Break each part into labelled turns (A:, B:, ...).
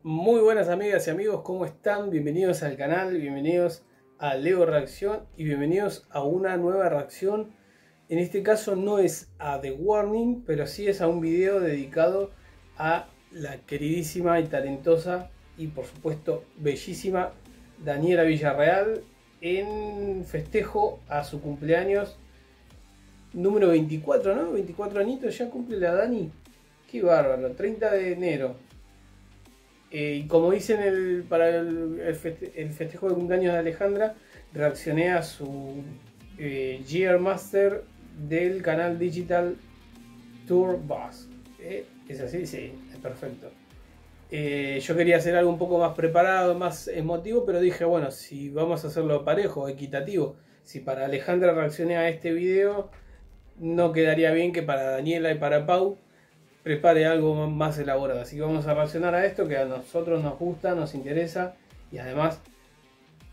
A: Muy buenas amigas y amigos, ¿cómo están? Bienvenidos al canal, bienvenidos a Leo Reacción y bienvenidos a una nueva reacción. En este caso no es a The Warning, pero sí es a un video dedicado a la queridísima y talentosa y por supuesto bellísima Daniela Villarreal en festejo a su cumpleaños número 24, ¿no? 24 añitos ya cumple la Dani. Qué bárbaro, 30 de enero. Y como dicen para el festejo de cumpleaños de Alejandra, reaccioné a su Year Master del canal Digital Tour Bus. ¿Es así? Sí, es perfecto. Yo quería hacer algo un poco más preparado, más emotivo, pero dije, bueno, si vamos a hacerlo parejo, equitativo, si para Alejandra reaccioné a este video, no quedaría bien que para Daniela y para Pau prepare algo más elaborado. Así que vamos a reaccionar a esto que a nosotros nos gusta, nos interesa y además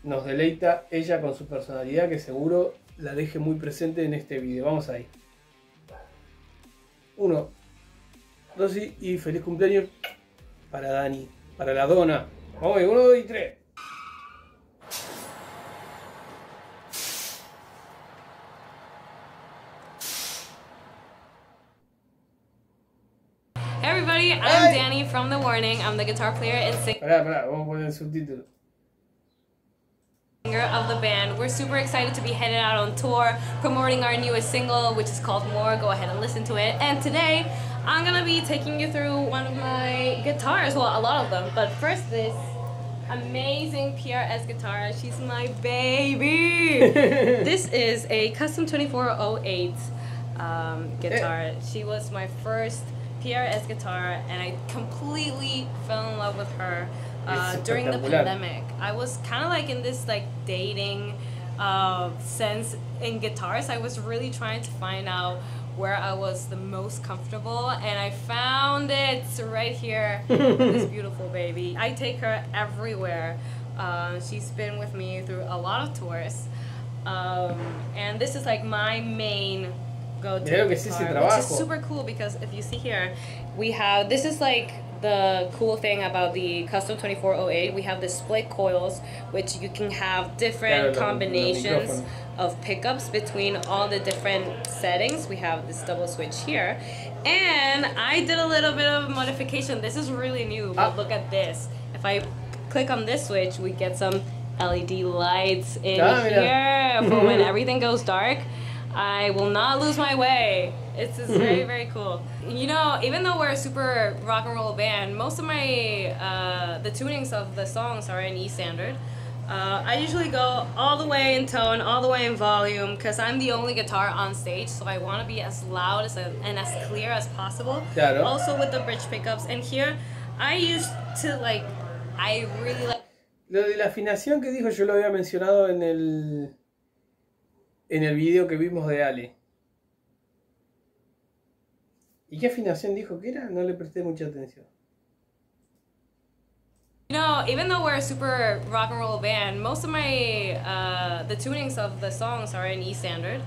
A: nos deleita ella con su personalidad, que seguro la deje muy presente en este video. Vamos ahí. 1, 2 y feliz cumpleaños para Dani, para la dona. Vamos ahí, 1, 2 y 3.
B: Hey everybody, I'm Dany from The Warning. I'm the guitar player and singer
A: Vamos a poner el subtítulo.
B: of the band. We're super excited to be headed out on tour, promoting our newest single, which is called More. Go ahead and listen to it. And today, I'm gonna be taking you through one of my guitars. Well, a lot of them. But first, this amazing PRS guitar. She's my baby. This is a custom 2408 guitar. She was my first PRS guitar, and I completely fell in love with her during the pandemic. I was kind of like in this like dating sense in guitars. I was really trying to find out where I was the most comfortable, and I found it right here with this beautiful baby. I take her everywhere. She's been with me through a lot of tours, and this is like my main go-to guitar, which is super cool because if you see here, we have, this is like the cool thing about the custom 2408. We have the split coils, which you can have different combinations of pickups between all the different settings. We have this double switch here, and I did a little bit of modification. This is really new, but look at this. If I click on this switch, we get some LED lights in here for when everything goes dark. I will not lose my way. It's just very, very cool. You know, even though we're a super rock and roll band, most of my, the tunings of the songs are in E standard. I usually go all the way in tone, all the way in volume, because I'm the only guitar on stage, so I want to be as loud and as clear as possible. Claro. Also with the bridge pickups. And here, I used to like, I really like...
A: Lo de la afinación que dijo yo lo había mencionado en el video que vimos de Ale. ¿Y qué afinación dijo que era? No le presté mucha atención.
B: You know, even though we're a super rock and roll band, most of my the tunings of the songs are in E standard.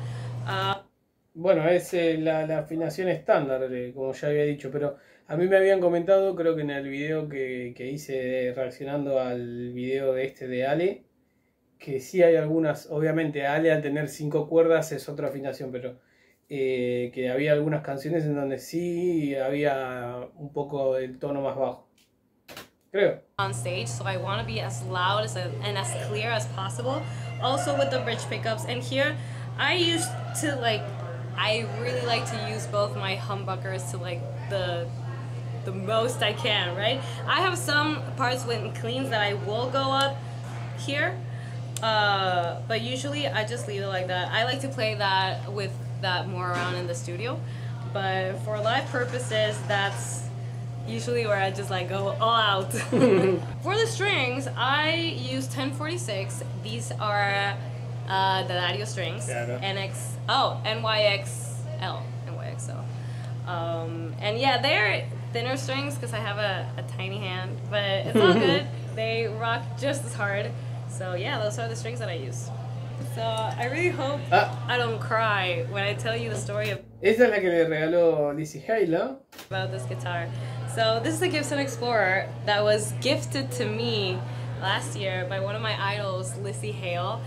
A: Bueno, es la afinación estándar, como ya había dicho, pero a mí me habían comentado, creo que en el video que hice reaccionando al video de Ale, que sí hay algunas, obviamente Ale al tener 5 cuerdas es otra afinación, pero que había algunas canciones en donde sí había un poco el tono más bajo, creo.
B: On stage, so I want to be as loud and as clear as possible. Also with the bridge pickups, and here I used to like, I really like to use both my humbuckers to like the most I can, right? I have some parts with cleans that I will go up here. But usually I just leave it like that. I like to play that with that more around in the studio, but for live purposes, that's usually where I just like go all out. For the strings, I use 1046. These are the Dario strings, NYXL. And yeah, they're thinner strings because I have a tiny hand, but it's all good. They rock just as hard. So yeah, those are the strings that I use. So I really hope I don't cry when I tell you the story of
A: Esta es la que le regaló Lizzie Hale, ¿no?
B: about this guitar. So this is a Gibson Explorer that was gifted to me last year by one of my idols, Lizzie Hale.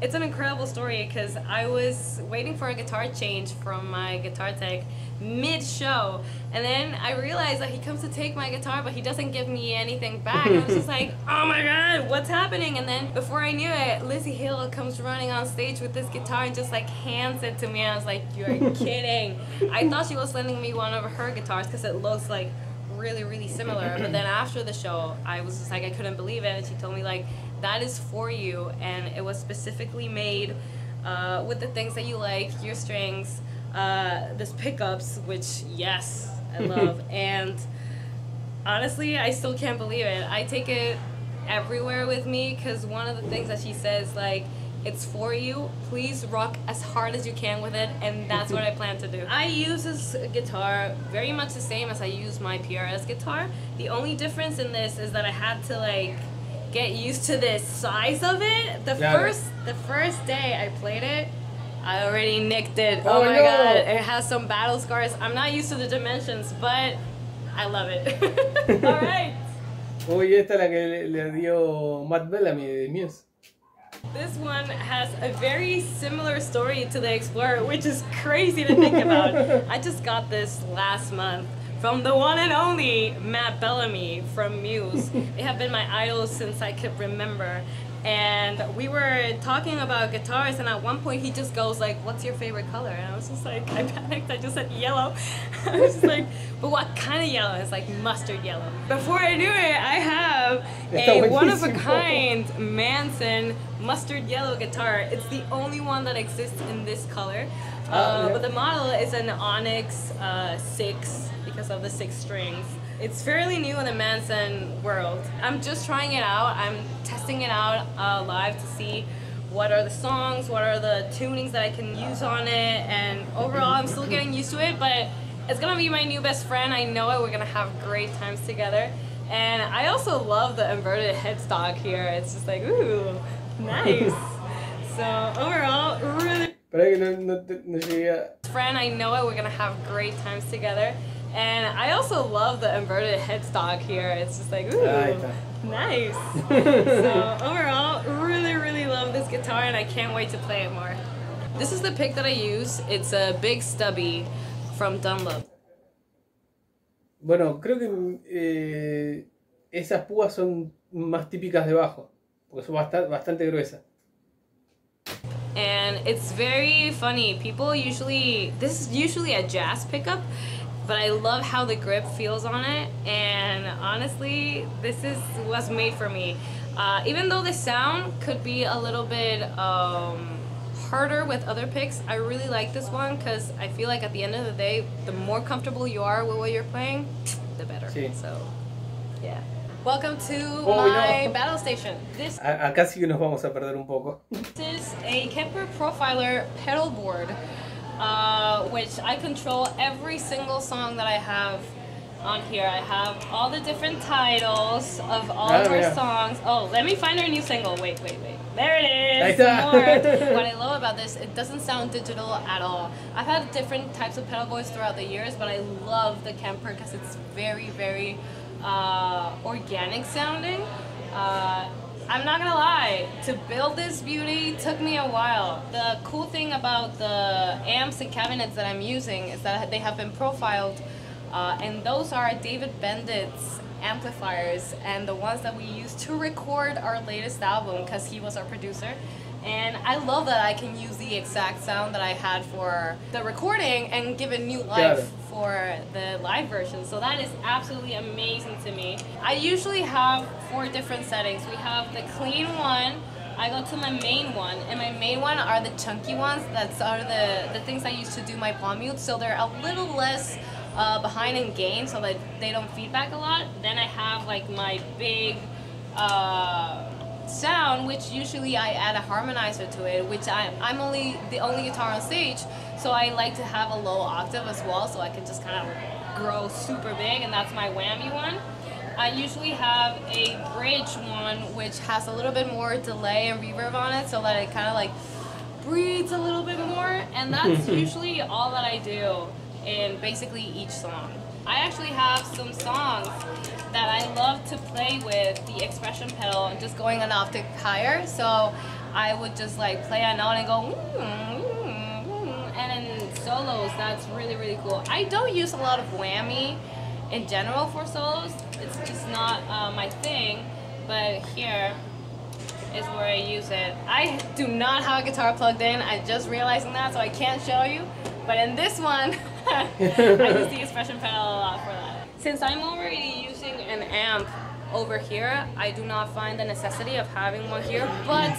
B: It's an incredible story because I was waiting for a guitar change from my guitar tech mid-show, and then I realized that he comes to take my guitar but he doesn't give me anything back. And I was just like, oh my god, what's happening? And then before I knew it, Lizzie Hale comes running on stage with this guitar and just like hands it to me. And I was like, you're kidding. I thought she was lending me one of her guitars because it looks like really similar, but then after the show I was just like, I couldn't believe it, and she told me like, that is for you, and it was specifically made with the things that you like, your strings, this pickups, which yes, I love. And honestly, I still can't believe it. I take it everywhere with me because one of the things that she says, like, it's for you, please rock as hard as you can with it, and that's what I plan to do. I use this guitar very much the same as I use my PRS guitar. The only difference in this is that I had to like get used to the size of it. The first day I played it, I already nicked it. Oh my god, it has some battle scars. I'm not used to the dimensions, but I love it. Alright.
A: Uy, esta es la que le dio Matt Bellamy de Muse.
B: This one has a very similar story to the Explorer, which is crazy to think about. I just got this last month from the one and only Matt Bellamy from Muse. They have been my idols since I could remember. And we were talking about guitars, and at one point he just goes like, what's your favorite color? And I was just like, I panicked, I just said yellow. I was just like, but what kind of yellow? It's like mustard yellow. Before I knew it, I have a one-of-a-kind Manson mustard yellow guitar. It's the only one that exists in this color. But the model is an Onyx 6 because of the 6 strings. It's fairly new in the Manson world. I'm just trying it out. I'm testing it out live to see what are the songs, what are the tunings that I can use on it, and overall I'm still getting used to it, but it's gonna be my new best friend. I know it. We're gonna have great times together. And I also love the inverted headstock here. It's just like, ooh, nice. So overall, really...
A: no llegué a...
B: Friend, I know it. We're gonna have great times together. And I also love the inverted headstock here. It's just like, ooh, nice. So overall, really love this guitar, and I can't wait to play it more. This is the pick that I use. It's a big stubby from Dunlop.
A: Bueno, creo que esas púas son más típicas de bajo, porque son bastante gruesas.
B: And it's very funny. People usually, this is usually a jazz pickup, but I love how the grip feels on it, and honestly, this was made for me. Even though the sound could be a little bit harder with other picks, I really like this one because I feel like at the end of the day, the more comfortable you are with what you're playing, the better. Sí. So, yeah. Welcome to my battle station.
A: Acá sí que nos vamos a perder un poco.
B: This is a Kemper Profiler pedal board, which I control every single song that I have on here. I have all the different titles of all of our songs. Oh, let me find our new single. Wait. There it is. What I love about this, it doesn't sound digital at all. I've had different types of pedal boards throughout the years, but I love the Kemper because it's very organic sounding. I'm not gonna lie, to build this beauty took me a while. The cool thing about the amps and cabinets that I'm using is that they have been profiled, and those are David Bendit's amplifiers and the ones that we used to record our latest album because he was our producer. And I love that I can use the exact sound that I had for the recording and give it new life for the live version. So that is absolutely amazing to me. I usually have 4 different settings. We have the clean one, I go to my main one, and my main one are the chunky ones. That are the things I use to do my palm mute, so they're a little less behind in gain so that they don't feedback a lot. Then I have like my big sound, which usually I add a harmonizer to it, which I'm the only guitar on stage, so I like to have a low octave as well, so I can just kind of grow super big, and that's my whammy one. I usually have a bridge one, which has a little bit more delay and reverb on it, so that it kind of like breathes a little bit more, and that's usually all that I do in basically each song. I actually have some songs that I love to play with the expression pedal and just going an octave higher. So I would just like play a note and go, and in solos, that's really, really cool. I don't use a lot of whammy in general for solos. It's just not my thing, but here is where I use it. I do not have a guitar plugged in. I just realizing that, so I can't show you. But in this one, I use the expression pedal a lot for that. Since I'm already using an amp over here, I do not find the necessity of having one here, but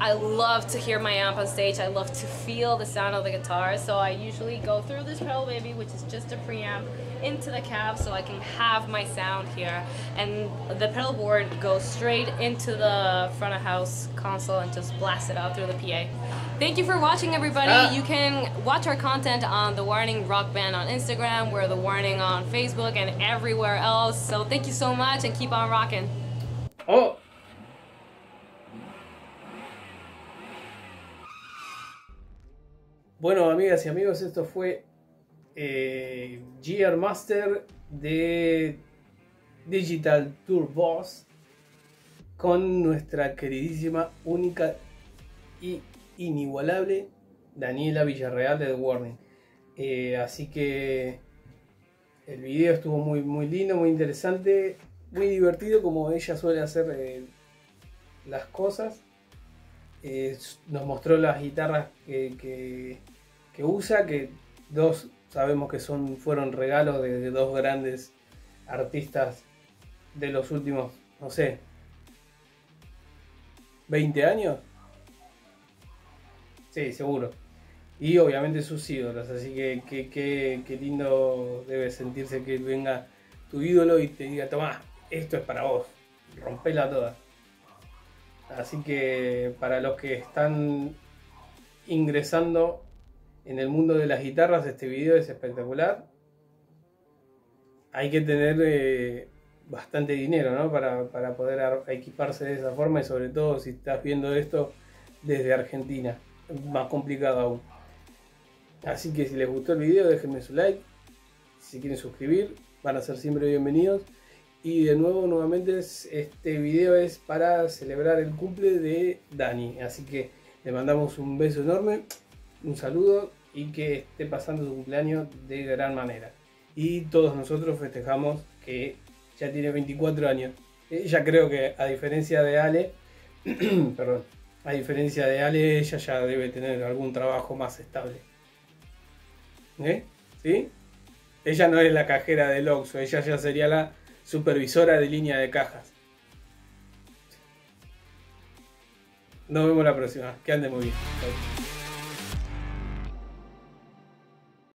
B: I love to hear my amp on stage. I love to feel the sound of the guitar, so I usually go through this pedal baby, which is just a preamp, into the cab so I can have my sound here, and the pedal board goes straight into the front of house console and just blast it out through the PA. Thank you for watching, everybody. You can watch our content on The Warning Rock Band on Instagram, we're The Warning on Facebook and everywhere else, so thank you so much and keep on rocking.
A: Oh. Bueno, amigas y amigos, esto fue Gear Master de Digital Tour Boss con nuestra queridísima, única y inigualable Daniela Villarreal de The Warning. Así que el video estuvo muy lindo, muy interesante, muy divertido, como ella suele hacer las cosas. Nos mostró las guitarras que usa, que dos sabemos que fueron regalos de dos grandes artistas de los últimos, no sé, 20 años. Sí, seguro. Y obviamente sus ídolos, así que qué lindo debe sentirse que venga tu ídolo y te diga, tomá, esto es para vos, rompela toda. Así que para los que están ingresando en el mundo de las guitarras, este video es espectacular. Hay que tener bastante dinero, ¿no? para poder equiparse de esa forma, y sobre todo si estás viendo esto desde Argentina, más complicado aún. Así que si les gustó el video, déjenme su like. Si quieren suscribir, van a ser siempre bienvenidos. Y de nuevo, nuevamente, este video es para celebrar el cumple de Dani. Así que le mandamos un beso enorme, un saludo, y que esté pasando su cumpleaños de gran manera. Y todos nosotros festejamos que ya tiene 24 años. Ya creo que, a diferencia de Ale, perdón, a diferencia de Ale, ella ya debe tener algún trabajo más estable. ¿Sí? Ella no es la cajera del Oxxo, ella ya sería la supervisora de línea de cajas. Nos vemos la próxima. Que ande muy bien. Chau.